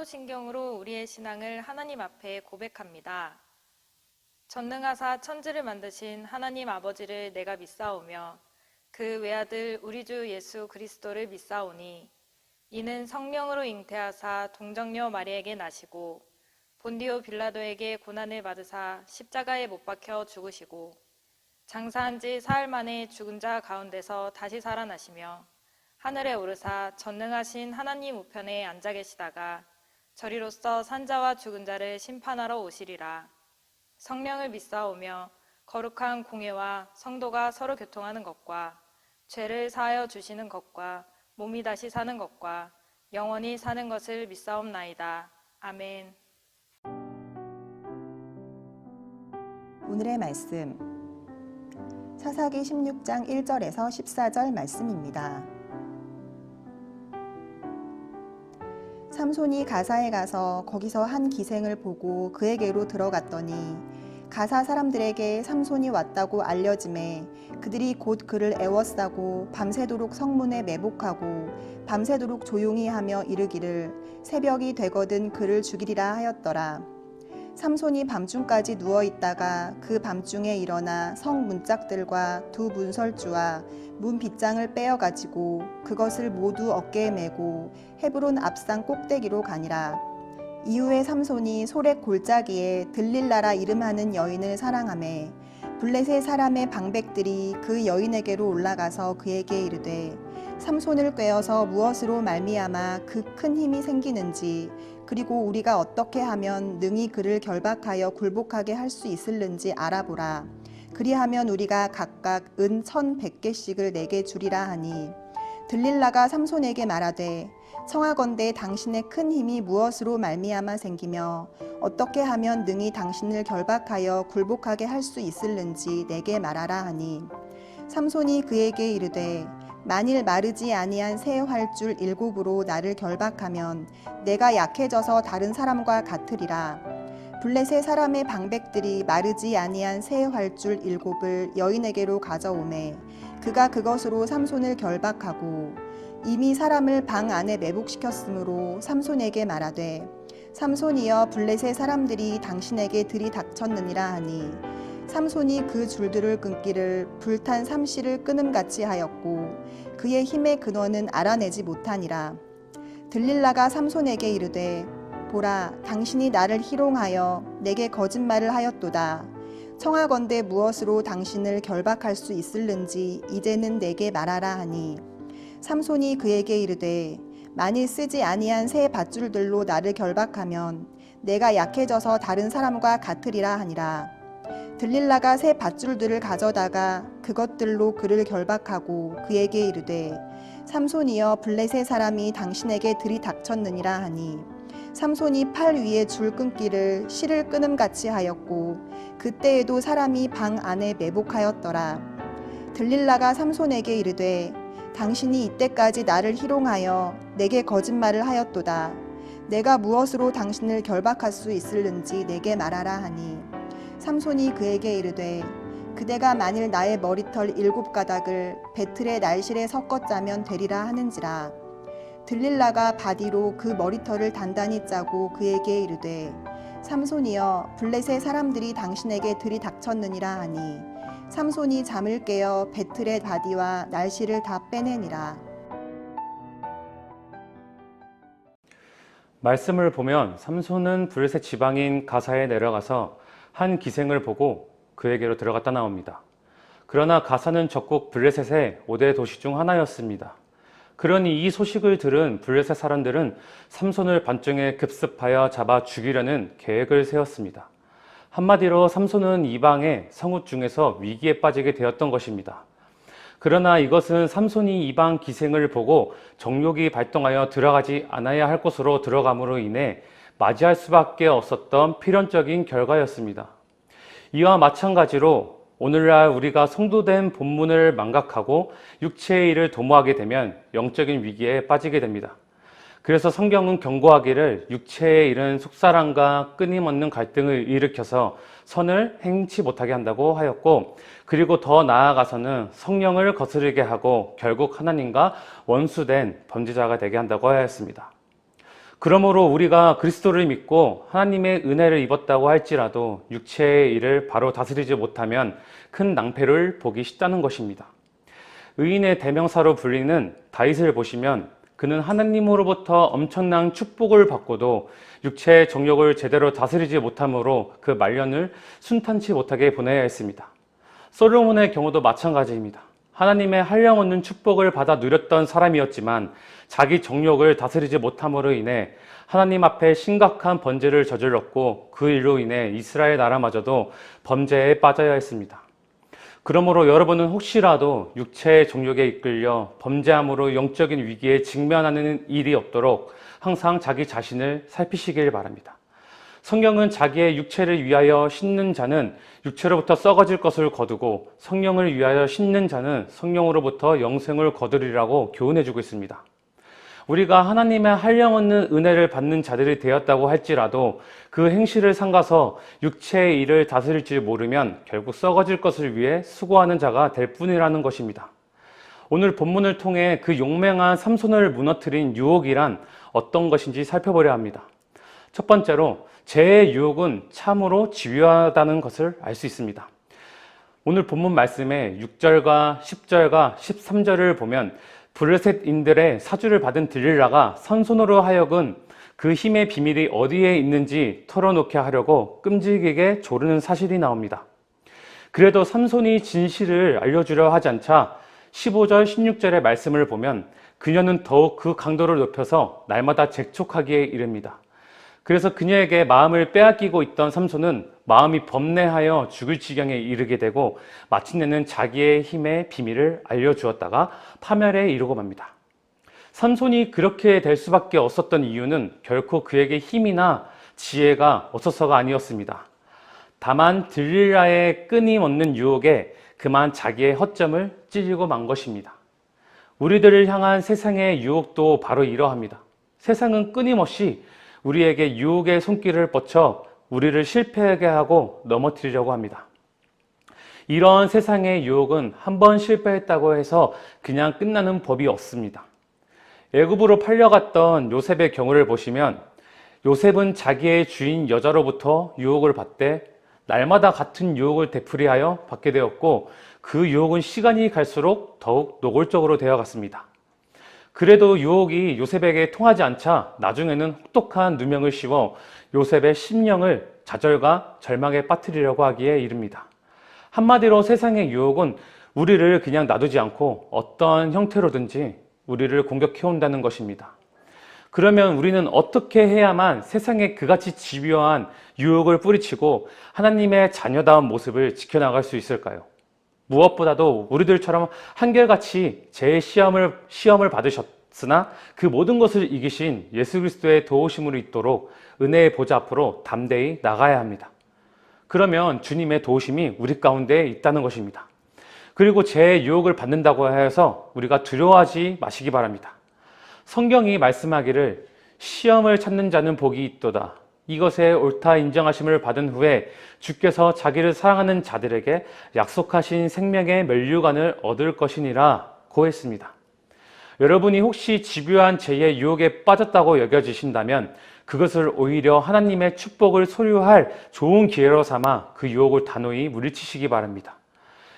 사도신경으로 우리의 신앙을 하나님 앞에 고백합니다. 전능하사 천지를 만드신 하나님 아버지를 내가 믿사오며 그 외아들 우리 주 예수 그리스도를 믿사오니 이는 성령으로 잉태하사 동정녀 마리에게 나시고 본디오 빌라도에게 고난을 받으사 십자가에 못 박혀 죽으시고 장사한 지 사흘 만에 죽은 자 가운데서 다시 살아나시며 하늘에 오르사 전능하신 하나님 우편에 앉아 계시다가 저리로서 산자와 죽은 자를 심판하러 오시리라. 성령을 믿사오며 거룩한 공회와 성도가 서로 교통하는 것과 죄를 사하여 주시는 것과 몸이 다시 사는 것과 영원히 사는 것을 믿사옵나이다. 아멘. 오늘의 말씀 사사기 16장 1절에서 14절 말씀입니다. 삼손이 가사에 가서 거기서 한 기생을 보고 그에게로 들어갔더니 가사 사람들에게 삼손이 왔다고 알려짐에 그들이 곧 그를 애워싸고 밤새도록 성문에 매복하고 밤새도록 조용히 하며 이르기를 새벽이 되거든 그를 죽이리라 하였더라. 삼손이 밤중까지 누워있다가 그 밤중에 일어나 성 문짝들과 두 문설주와 문 빗장을 빼어가지고 그것을 모두 어깨에 메고 헤브론 앞산 꼭대기로 가니라. 이후에 삼손이 소렉 골짜기에 들릴라라 이름하는 여인을 사랑하매 블레셋 사람의 방백들이 그 여인에게로 올라가서 그에게 이르되 삼손을 꾀어서 무엇으로 말미암아 그 큰 힘이 생기는지 그리고 우리가 어떻게 하면 능히 그를 결박하여 굴복하게 할 수 있을는지 알아보라. 그리하면 우리가 각각 은 1,100개씩을 내게 주리라 하니 들릴라가 삼손에게 말하되 청하건대 당신의 큰 힘이 무엇으로 말미암아 생기며 어떻게 하면 능히 당신을 결박하여 굴복하게 할 수 있을는지 내게 말하라 하니 삼손이 그에게 이르되 만일 마르지 아니한 새 활줄 7으로 나를 결박하면 내가 약해져서 다른 사람과 같으리라. 블레셋 사람의 방백들이 마르지 아니한 새 활줄 7을 여인에게로 가져오매 그가 그것으로 삼손을 결박하고 이미 사람을 방 안에 매복시켰으므로 삼손에게 말하되 삼손이여 블레셋 사람들이 당신에게 들이닥쳤느니라 하니 삼손이 그 줄들을 끊기를 불탄 삼시를 끊음같이 하였고 그의 힘의 근원은 알아내지 못하니라. 들릴라가 삼손에게 이르되 보라 당신이 나를 희롱하여 내게 거짓말을 하였도다. 청하건대 무엇으로 당신을 결박할 수 있을는지 이제는 내게 말하라 하니 삼손이 그에게 이르되 만일 쓰지 아니한 새 밧줄들로 나를 결박하면 내가 약해져서 다른 사람과 같으리라 하니라. 들릴라가 새 밧줄들을 가져다가 그것들로 그를 결박하고 그에게 이르되 삼손이여 블레셋 사람이 당신에게 들이닥쳤느니라 하니 삼손이 팔 위에 줄 끊기를 실을 끊음같이 하였고 그때에도 사람이 방 안에 매복하였더라. 들릴라가 삼손에게 이르되 당신이 이때까지 나를 희롱하여 내게 거짓말을 하였도다. 내가 무엇으로 당신을 결박할 수 있을는지 내게 말하라 하니 삼손이 그에게 이르되 그대가 만일 나의 머리털 7가닥을 배틀의 날실에 섞어 짜면 되리라 하는지라. 들릴라가 바디로 그 머리털을 단단히 짜고 그에게 이르되 삼손이여 블레셋 사람들이 당신에게 들이닥쳤느니라 하니 삼손이 잠을 깨어 배틀의 바디와 날실을 다 빼내니라. 말씀을 보면 삼손은 블레셋 지방인 가사에 내려가서 한 기생을 보고 그에게로 들어갔다 나옵니다. 그러나 가사는 적국 블레셋의 5대 도시 중 하나였습니다. 그러니 이 소식을 들은 블레셋 사람들은 삼손을 밤중에 급습하여 잡아 죽이려는 계획을 세웠습니다. 한마디로 삼손은 이방의 성읍 중에서 위기에 빠지게 되었던 것입니다. 그러나 이것은 삼손이 이방 기생을 보고 정욕이 발동하여 들어가지 않아야 할 곳으로 들어감으로 인해 맞이할 수밖에 없었던 필연적인 결과였습니다. 이와 마찬가지로 오늘날 우리가 성도된 본문을 망각하고 육체의 일을 도모하게 되면 영적인 위기에 빠지게 됩니다. 그래서 성경은 경고하기를 육체의 일은 속사람과 끊임없는 갈등을 일으켜서 선을 행치 못하게 한다고 하였고, 그리고 더 나아가서는 성령을 거스르게 하고 결국 하나님과 원수된 범죄자가 되게 한다고 하였습니다. 그러므로 우리가 그리스도를 믿고 하나님의 은혜를 입었다고 할지라도 육체의 일을 바로 다스리지 못하면 큰 낭패를 보기 쉽다는 것입니다. 의인의 대명사로 불리는 다윗을 보시면 그는 하나님으로부터 엄청난 축복을 받고도 육체의 정욕을 제대로 다스리지 못함으로 그 말년을 순탄치 못하게 보내야 했습니다. 솔로몬의 경우도 마찬가지입니다. 하나님의 한량없는 축복을 받아 누렸던 사람이었지만 자기 정욕을 다스리지 못함으로 인해 하나님 앞에 심각한 번제를 저질렀고 그 일로 인해 이스라엘 나라마저도 범죄에 빠져야 했습니다. 그러므로 여러분은 혹시라도 육체의 정욕에 이끌려 범죄함으로 영적인 위기에 직면하는 일이 없도록 항상 자기 자신을 살피시길 바랍니다. 성경은 자기의 육체를 위하여 신는 자는 육체로부터 썩어질 것을 거두고 성령을 위하여 신는 자는 성령으로부터 영생을 거두리라고 교훈해주고 있습니다. 우리가 하나님의 한량없는 은혜를 받는 자들이 되었다고 할지라도 그 행실을 삼가서 육체의 일을 다스릴 줄 모르면 결국 썩어질 것을 위해 수고하는 자가 될 뿐이라는 것입니다. 오늘 본문을 통해 그 용맹한 삼손을 무너뜨린 유혹이란 어떤 것인지 살펴보려 합니다. 첫 번째로 죄의 유혹은 참으로 집요하다는 것을 알 수 있습니다. 오늘 본문 말씀에 6절과 10절과 13절을 보면 블레셋인들의 사주를 받은 들릴라가 삼손으로 하여금 그 힘의 비밀이 어디에 있는지 털어놓게 하려고 끔찍하게 조르는 사실이 나옵니다. 그래도 삼손이 진실을 알려주려 하지 않자 15절, 16절의 말씀을 보면 그녀는 더욱 그 강도를 높여서 날마다 재촉하기에 이릅니다. 그래서 그녀에게 마음을 빼앗기고 있던 삼손은 마음이 범례하여 죽을 지경에 이르게 되고 마침내는 자기의 힘의 비밀을 알려주었다가 파멸에 이르고 맙니다. 삼손이 그렇게 될 수밖에 없었던 이유는 결코 그에게 힘이나 지혜가 없어서가 아니었습니다. 다만 들릴라의 끊임없는 유혹에 그만 자기의 허점을 찔리고 만 것입니다. 우리들을 향한 세상의 유혹도 바로 이러합니다. 세상은 끊임없이 우리에게 유혹의 손길을 뻗쳐 우리를 실패하게 하고 넘어뜨리려고 합니다. 이런 세상의 유혹은 한번 실패했다고 해서 그냥 끝나는 법이 없습니다. 애굽으로 팔려갔던 요셉의 경우를 보시면 요셉은 자기의 주인 여자로부터 유혹을 받되 날마다 같은 유혹을 되풀이하여 받게 되었고 그 유혹은 시간이 갈수록 더욱 노골적으로 되어갔습니다. 그래도 유혹이 요셉에게 통하지 않자 나중에는 혹독한 누명을 씌워 요셉의 심령을 좌절과 절망에 빠뜨리려고 하기에 이릅니다. 한마디로 세상의 유혹은 우리를 그냥 놔두지 않고 어떤 형태로든지 우리를 공격해온다는 것입니다. 그러면 우리는 어떻게 해야만 세상에 그같이 집요한 유혹을 뿌리치고 하나님의 자녀다운 모습을 지켜나갈 수 있을까요? 무엇보다도 우리들처럼 한결같이 제 시험을 받으셨으나 그 모든 것을 이기신 예수 그리스도의 도우심으로 있도록 은혜의 보좌 앞으로 담대히 나가야 합니다. 그러면 주님의 도우심이 우리 가운데 있다는 것입니다. 그리고 제 유혹을 받는다고 해서 우리가 두려워하지 마시기 바랍니다. 성경이 말씀하기를 시험을 찾는 자는 복이 있도다. 이것에 옳다 인정하심을 받은 후에 주께서 자기를 사랑하는 자들에게 약속하신 생명의 면류관을 얻을 것이니라 고 했습니다. 여러분이 혹시 집요한 죄의 유혹에 빠졌다고 여겨지신다면 그것을 오히려 하나님의 축복을 소유할 좋은 기회로 삼아 그 유혹을 단호히 물리치시기 바랍니다.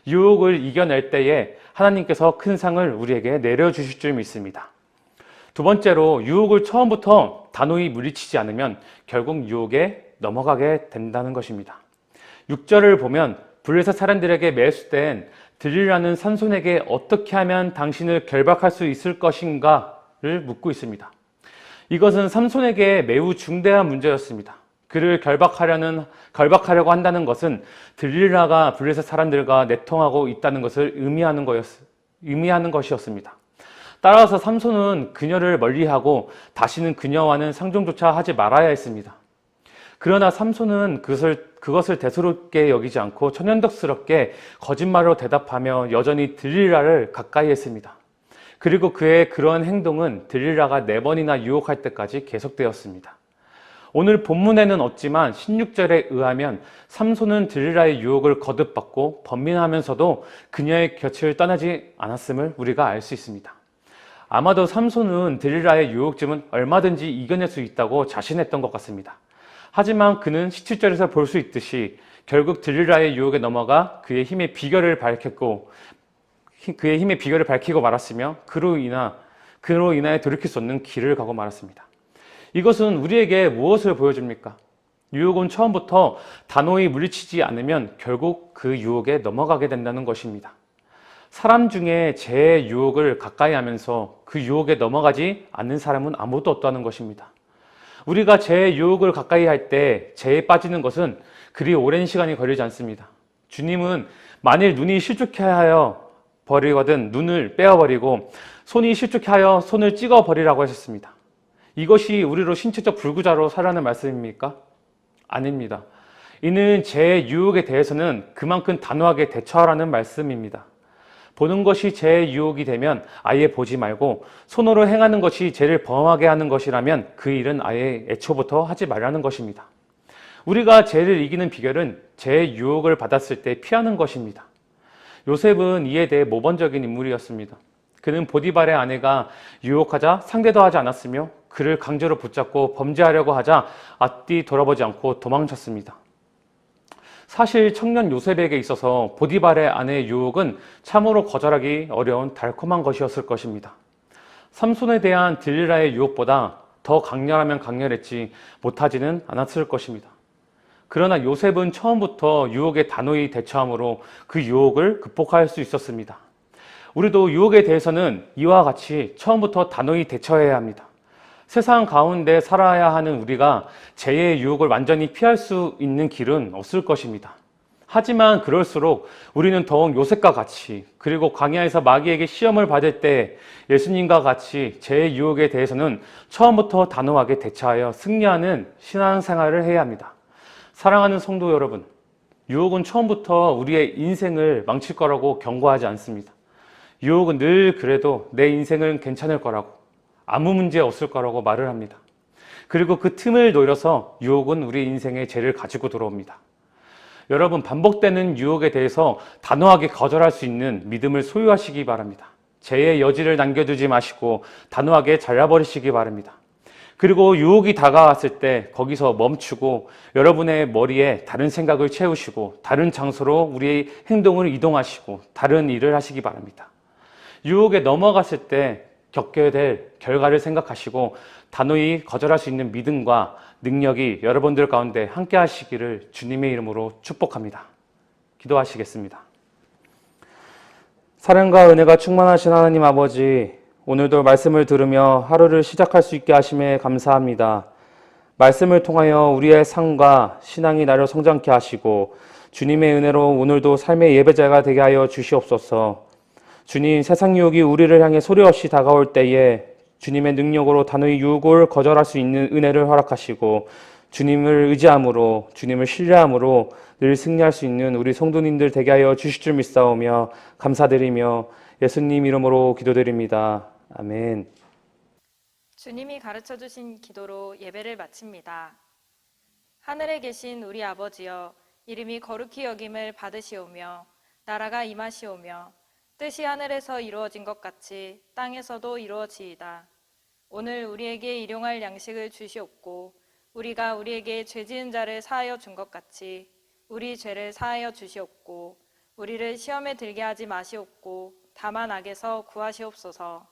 유혹을 이겨낼 때에 하나님께서 큰 상을 우리에게 내려주실 줄 믿습니다. 두 번째로 유혹을 처음부터 단호히 물리치지 않으면 결국 유혹에 넘어가게 된다는 것입니다. 6절을 보면 블레셋 사람들에게 매수된 들릴라는 삼손에게 어떻게 하면 당신을 결박할 수 있을 것인가를 묻고 있습니다. 이것은 삼손에게 매우 중대한 문제였습니다. 그를 결박하려고 한다는 것은 들릴라가 블레셋 사람들과 내통하고 있다는 것을 의미하는 것이었습니다. 따라서 삼손은 그녀를 멀리하고 다시는 그녀와는 상종조차 하지 말아야 했습니다. 그러나 삼손은 그것을 대수롭게 여기지 않고 천연덕스럽게 거짓말로 대답하며 여전히 들릴라를 가까이 했습니다. 그리고 그의 그런 행동은 들릴라가 4번이나 유혹할 때까지 계속되었습니다. 오늘 본문에는 없지만 16절에 의하면 삼손은 들릴라의 유혹을 거듭받고 번민하면서도 그녀의 곁을 떠나지 않았음을 우리가 알 수 있습니다. 아마도 삼손은 들릴라의 유혹쯤은 얼마든지 이겨낼 수 있다고 자신했던 것 같습니다. 하지만 그는 17절에서 볼 수 있듯이 결국 들릴라의 유혹에 넘어가 그의 힘의 비결을 밝히고 말았으며 그로 인하여 돌이킬 수 없는 길을 가고 말았습니다. 이것은 우리에게 무엇을 보여줍니까? 유혹은 처음부터 단호히 물리치지 않으면 결국 그 유혹에 넘어가게 된다는 것입니다. 사람 중에 죄의 유혹을 가까이 하면서 그 유혹에 넘어가지 않는 사람은 아무도 없다는 것입니다. 우리가 죄의 유혹을 가까이 할 때 죄에 빠지는 것은 그리 오랜 시간이 걸리지 않습니다. 주님은 만일 눈이 실족하여 버리거든 눈을 빼어버리고 손이 실족하여 손을 찍어버리라고 하셨습니다. 이것이 우리로 신체적 불구자로 살라는 말씀입니까? 아닙니다. 이는 죄의 유혹에 대해서는 그만큼 단호하게 대처하라는 말씀입니다. 보는 것이 죄의 유혹이 되면 아예 보지 말고 손으로 행하는 것이 죄를 범하게 하는 것이라면 그 일은 아예 애초부터 하지 말라는 것입니다. 우리가 죄를 이기는 비결은 죄의 유혹을 받았을 때 피하는 것입니다. 요셉은 이에 대해 모범적인 인물이었습니다. 그는 보디발의 아내가 유혹하자 상대도 하지 않았으며 그를 강제로 붙잡고 범죄하려고 하자 앞뒤 돌아보지 않고 도망쳤습니다. 사실 청년 요셉에게 있어서 보디발의 아내의 유혹은 참으로 거절하기 어려운 달콤한 것이었을 것입니다. 삼손에 대한 들릴라의 유혹보다 더 강렬하면 강렬했지 못하지는 않았을 것입니다. 그러나 요셉은 처음부터 유혹에 단호히 대처함으로 그 유혹을 극복할 수 있었습니다. 우리도 유혹에 대해서는 이와 같이 처음부터 단호히 대처해야 합니다. 세상 가운데 살아야 하는 우리가 죄의 유혹을 완전히 피할 수 있는 길은 없을 것입니다. 하지만 그럴수록 우리는 더욱 요셉과 같이 그리고 광야에서 마귀에게 시험을 받을 때 예수님과 같이 죄의 유혹에 대해서는 처음부터 단호하게 대처하여 승리하는 신앙생활을 해야 합니다. 사랑하는 성도 여러분, 유혹은 처음부터 우리의 인생을 망칠 거라고 경고하지 않습니다. 유혹은 늘 그래도 내 인생은 괜찮을 거라고 아무 문제 없을 거라고 말을 합니다. 그리고 그 틈을 노려서 유혹은 우리 인생에 죄를 가지고 들어옵니다. 여러분, 반복되는 유혹에 대해서 단호하게 거절할 수 있는 믿음을 소유하시기 바랍니다. 죄의 여지를 남겨두지 마시고 단호하게 잘라버리시기 바랍니다. 그리고 유혹이 다가왔을 때 거기서 멈추고 여러분의 머리에 다른 생각을 채우시고 다른 장소로 우리의 행동을 이동하시고 다른 일을 하시기 바랍니다. 유혹에 넘어갔을 때 겪게 될 결과를 생각하시고 단호히 거절할 수 있는 믿음과 능력이 여러분들 가운데 함께 하시기를 주님의 이름으로 축복합니다. 기도하시겠습니다. 사랑과 은혜가 충만하신 하나님 아버지, 오늘도 말씀을 들으며 하루를 시작할 수 있게 하심에 감사합니다. 말씀을 통하여 우리의 삶과 신앙이 나를 성장케 하시고 주님의 은혜로 오늘도 삶의 예배자가 되게 하여 주시옵소서. 주님, 세상 유혹이 우리를 향해 소리 없이 다가올 때에 주님의 능력으로 단호히 유혹을 거절할 수 있는 은혜를 허락하시고 주님을 의지함으로, 주님을 신뢰함으로 늘 승리할 수 있는 우리 성도님들 되게 하여 주실 줄 믿사오며 감사드리며 예수님 이름으로 기도드립니다. 아멘. 주님이 가르쳐 주신 기도로 예배를 마칩니다. 하늘에 계신 우리 아버지여, 이름이 거룩히 여김을 받으시오며 나라가 임하시오며 뜻이 하늘에서 이루어진 것 같이 땅에서도 이루어지이다. 오늘 우리에게 일용할 양식을 주시옵고 우리가 우리에게 죄 지은 자를 사하여 준 것 같이 우리 죄를 사하여 주시옵고 우리를 시험에 들게 하지 마시옵고 다만 악에서 구하시옵소서.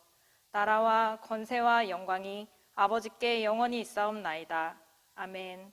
나라와 권세와 영광이 아버지께 영원히 있사옵나이다. 아멘.